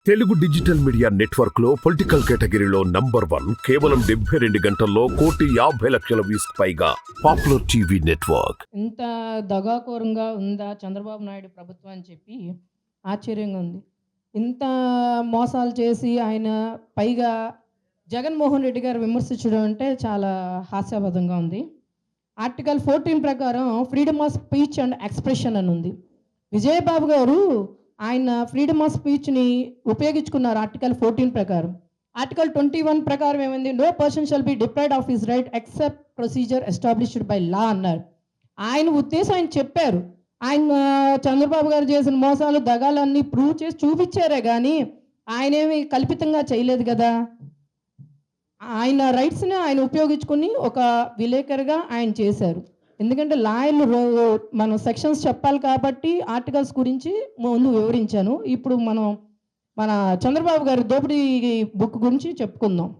Telugu digital media network లో political కేటగిరీలో #1 కేవలం 72 గంటల్లో 1,50,00,000 వ్యూస్ పైగా పాపులర్ టీవీ నెట్వర్క్. ఇంత దగాకోరంగా ఉందా చంద్రబాబు నాయుడు ప్రభుత్వం అని చెప్పి ఆశ్చర్యంగా ఉంది. ఇంత మోసాలు చేసి ఆయన పైగా జగన్మోహన్ రెడ్డి గారు విమర్శించడం అంటే చాలా హాస్యాస్పదంగా ఉంది. ఆర్టికల్ 14 ప్రకారం freedom of speech and expression అని ఉంది. విజయబాబు గారు ఆయన ఫ్రీడమ్ ఆఫ్ స్పీచ్ని ఉపయోగించుకున్నారు ఆర్టికల్ 14 ప్రకారం. ఆర్టికల్ 21 ప్రకారం ఏమైంది, no person shall be deprived of his right except procedure established by law అన్నారు. ఆయన ఉద్దేశం ఆయన చెప్పారు. ఆయన చంద్రబాబు గారు చేసిన మోసాలు దగాలన్నీ ప్రూవ్ చేసి చూపించారే కానీ ఆయనేమి కల్పితంగా చేయలేదు కదా. ఆయన రైట్స్ని ఆయన ఉపయోగించుకుని ఒక విలేకరుగా ఆయన చేశారు. ఎందుకంటే లాయర్లు మనం సెక్షన్స్ చెప్పాలి కాబట్టి ఆర్టికల్స్ గురించి ముందు వివరించాను. ఇప్పుడు మనం మన చంద్రబాబు గారి దోపిడీ బుక్ గురించి చెప్పుకుందాం.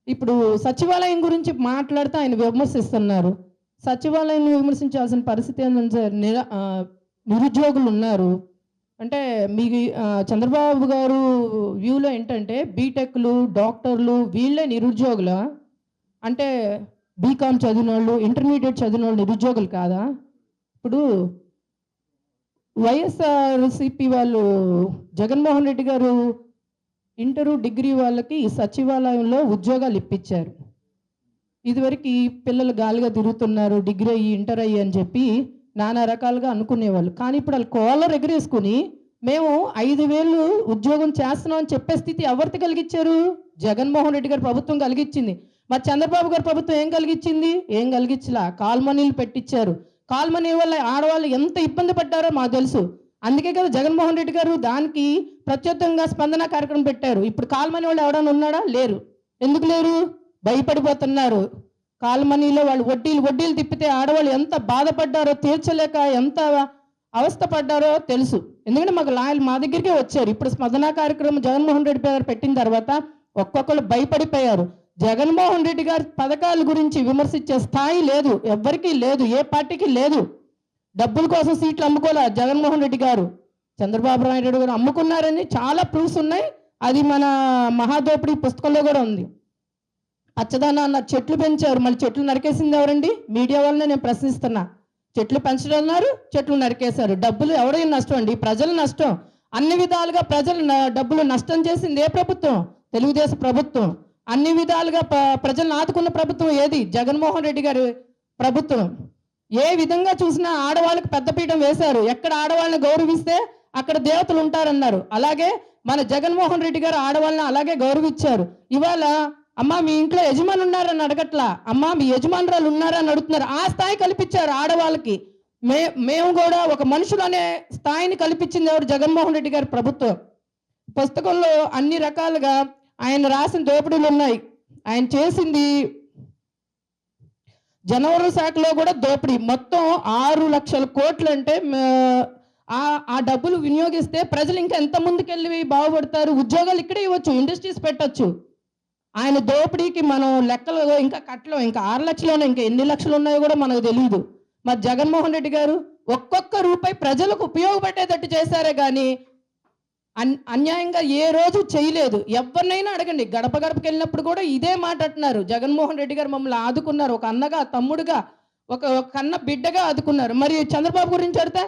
ఇప్పుడు సచివాలయం గురించి మాట్లాడితే ఆయన విమర్శిస్తున్నారు. సచివాలయం విమర్శించాల్సిన పరిస్థితి ఏంటంటే నిరుద్యోగులు ఉన్నారు. అంటే మీకు చంద్రబాబు గారు వ్యూలో ఏంటంటే బీటెక్లు డాక్టర్లు వీళ్ళే నిరుద్యోగుల, అంటే బీకామ్ చదివిన వాళ్ళు ఇంటర్మీడియట్ చదివిన వాళ్ళు నిరుద్యోగులు కాదా? ఇప్పుడు వైఎస్ఆర్సిపి వాళ్ళు జగన్మోహన్ రెడ్డి గారు ఇంటరు డిగ్రీ వాళ్ళకి ఈ సచివాలయంలో ఉద్యోగాలు ఇప్పించారు. ఇదివరకు పిల్లలు గాలిగా తిరుగుతున్నారు డిగ్రీ అయ్యి ఇంటర్ అయ్యి అని చెప్పి నానా రకాలుగా అనుకునేవాళ్ళు. కానీ ఇప్పుడు వాళ్ళు కాలర్ ఎగరేసుకుని మేము 5,000 ఉద్యోగం చేస్తున్నాం అని చెప్పే స్థితి ఎవరితో కలిగించారు? జగన్మోహన్ రెడ్డి గారి ప్రభుత్వం కలిగించింది. మరి చంద్రబాబు గారి ప్రభుత్వం ఏం కలిగించింది? ఏం కలిగించలా. కాల్మనీలు పెట్టించారు. కాల్మనీ వల్ల ఆడవాళ్ళు ఎంత ఇబ్బంది పడ్డారో మాకు తెలుసు. అందుకే కదా జగన్మోహన్ రెడ్డి గారు దానికి ప్రత్యేకంగా స్పందన కార్యక్రమం పెట్టారు. ఇప్పుడు కాల్మనీ వాళ్ళు ఎవడన్నా ఉన్నాడా? లేరు. ఎందుకు లేరు? భయపడిపోతున్నారు. కాల్మనీలో వాళ్ళు వడ్డీలు తిప్పితే ఆడవాళ్ళు ఎంత బాధపడ్డారో తీర్చలేక ఎంత అవస్థ పడ్డారో తెలుసు. ఎందుకంటే మాకు లాయర్లు మా దగ్గరికే వచ్చారు. ఇప్పుడు స్పందన కార్యక్రమం జగన్మోహన్ రెడ్డి గారు పెట్టిన తర్వాత ఒక్కొక్కరు భయపడిపోయారు. జగన్మోహన్ రెడ్డి గారి పథకాల గురించి విమర్శించే స్థాయి లేదు, ఎవ్వరికీ లేదు, ఏ పార్టీకి లేదు. డబ్బుల కోసం సీట్లు అమ్ముకోలే జగన్మోహన్ రెడ్డి గారు. చంద్రబాబు నాయుడు గారు అమ్ముకున్నారని చాలా ప్రూఫ్స్ ఉన్నాయి. అది మన మహాదోపిడి పుస్తకంలో కూడా ఉంది. అచ్చదాన అన్న చెట్లు పెంచారు, మళ్ళీ చెట్లు నరికేసింది ఎవరండి? మీడియా వల్లనే నేను ప్రశ్నిస్తున్నా. చెట్లు పెంచడం అన్నారు, చెట్లు నరికేశారు. డబ్బులు ఎవరైనా నష్టం అండి, ప్రజలు నష్టం. అన్ని విధాలుగా ప్రజలు డబ్బులు నష్టం చేసింది ఏ ప్రభుత్వం? తెలుగుదేశం ప్రభుత్వం. అన్ని విధాలుగా ప్రజలను ఆదుకున్న ప్రభుత్వం ఏది? జగన్మోహన్ రెడ్డి గారి ప్రభుత్వం. ఏ విధంగా చూసినా ఆడవాళ్ళకి పెద్దపీఠం వేశారు. ఎక్కడ ఆడవాళ్ళని గౌరవిస్తే అక్కడ దేవతలు ఉంటారన్నారు. అలాగే మన జగన్మోహన్ రెడ్డి గారు ఆడవాళ్ళని అలాగే గౌరవించారు. ఇవాళ అమ్మ మీ ఇంట్లో యజమాని ఉన్నారని అడగట్లా, అమ్మ మీ యజమానురాలు ఉన్నారని అడుగుతున్నారు. ఆ స్థాయి కల్పించారు ఆడవాళ్ళకి. మేము కూడా ఒక మనుషులు అనే స్థాయిని కల్పించింది ఎవరు? జగన్మోహన్ రెడ్డి గారి ప్రభుత్వం. పుస్తకంలో అన్ని రకాలుగా ఆయన రాసిన దోపిడీలు ఉన్నాయి. ఆయన చేసింది జనవరి శాఖలో కూడా దోపిడీ మొత్తం 6 లక్షల కోట్లు. అంటే ఆ డబ్బులు వినియోగిస్తే ప్రజలు ఇంకా ఎంత ముందుకెళ్ళి బాగుపడతారు? ఉద్యోగాలు ఇక్కడే ఇవ్వచ్చు, ఇండస్ట్రీస్ పెట్టచ్చు. ఆయన దోపిడీకి మనం లెక్కలు ఇంకా కట్టలేం. ఇంకా 6 లక్షలు ఇంకా ఎన్ని లక్షలు ఉన్నాయో కూడా మనకు తెలియదు. మరి జగన్మోహన్ రెడ్డి గారు ఒక్కొక్క రూపాయి ప్రజలకు ఉపయోగపడేటట్టు చేశారే కానీ అన్యాయంగా ఏ రోజు చేయలేదు. ఎవరినైనా అడగండి, గడప గడపకి వెళ్ళినప్పుడు కూడా ఇదే మాట అంటున్నారు. జగన్మోహన్ రెడ్డి గారు మమ్మల్ని ఆదుకున్నారు, ఒక అన్నగా తమ్ముడుగా ఒక కన్న బిడ్డగా ఆదుకున్నారు. మరి చంద్రబాబు గురించి అడితే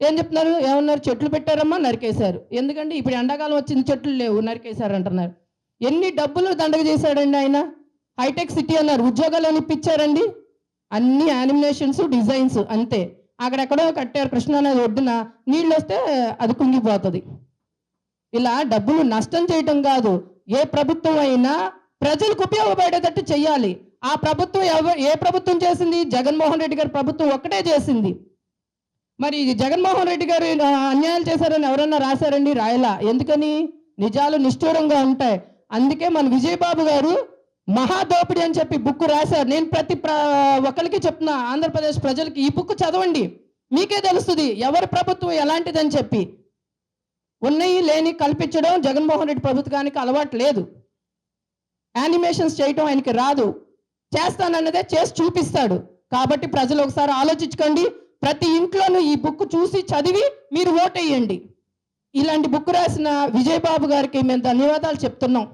ఏం చెప్తున్నారు? ఏమన్నారు? చెట్లు పెట్టారమ్మా నరికేశారు. ఎందుకంటే ఇప్పుడు ఎండాకాలం వచ్చింది, చెట్లు లేవు నరికేశారు అంటున్నారు. ఎన్ని డబ్బులు దండగ చేశాడండి ఆయన? హైటెక్ సిటీ అన్నారు, ఉద్యోగాలు అని ఇప్పించారండి. అన్ని యానిమేషన్స్ డిజైన్స్ అంతే. అక్కడెక్కడో కట్టారు కృష్ణానది ఒడ్డున, నీళ్ళు వస్తే అది కుంగిపోతుంది. ఇలా డబ్బులు నష్టం చేయటం కాదు. ఏ ప్రభుత్వం అయినా ప్రజలకు ఉపయోగపడేటట్టు చెయ్యాలి. ఆ ప్రభుత్వం ఏ ప్రభుత్వం చేసింది? జగన్మోహన్ రెడ్డి గారి ప్రభుత్వం ఒక్కటే చేసింది. మరి జగన్మోహన్ రెడ్డి గారు అన్యాయాలు చేశారని ఎవరన్నా రాశారండి? రాయలా. ఎందుకని? నిజాలు నిష్ఠూరంగా ఉంటాయి. అందుకే మన విజయబాబు గారు మహాదోపిడి అని చెప్పి బుక్ రాశారు. నేను ప్రతి ఒక్కరికి చెప్తున్నా, ఆంధ్రప్రదేశ్ ప్రజలకి ఈ బుక్ చదవండి, మీకే తెలుస్తుంది ఎవరి ప్రభుత్వం ఎలాంటిదని చెప్పి. ఉన్నాయి లేని కల్పించడం జగన్మోహన్ రెడ్డి ప్రభుత్వానికి అలవాటు లేదు. యానిమేషన్స్ చేయటం ఆయనకి రాదు. చేస్తానన్నదే చేసి చూపిస్తాడు. కాబట్టి ప్రజలు ఒకసారి ఆలోచించుకోండి. ప్రతి ఇంట్లోనూ ఈ బుక్ చూసి చదివి మీరు ఓటేయండి. ఇలాంటి బుక్ రాసిన విజయబాబు గారికి మేము ధన్యవాదాలు చెప్తున్నాం.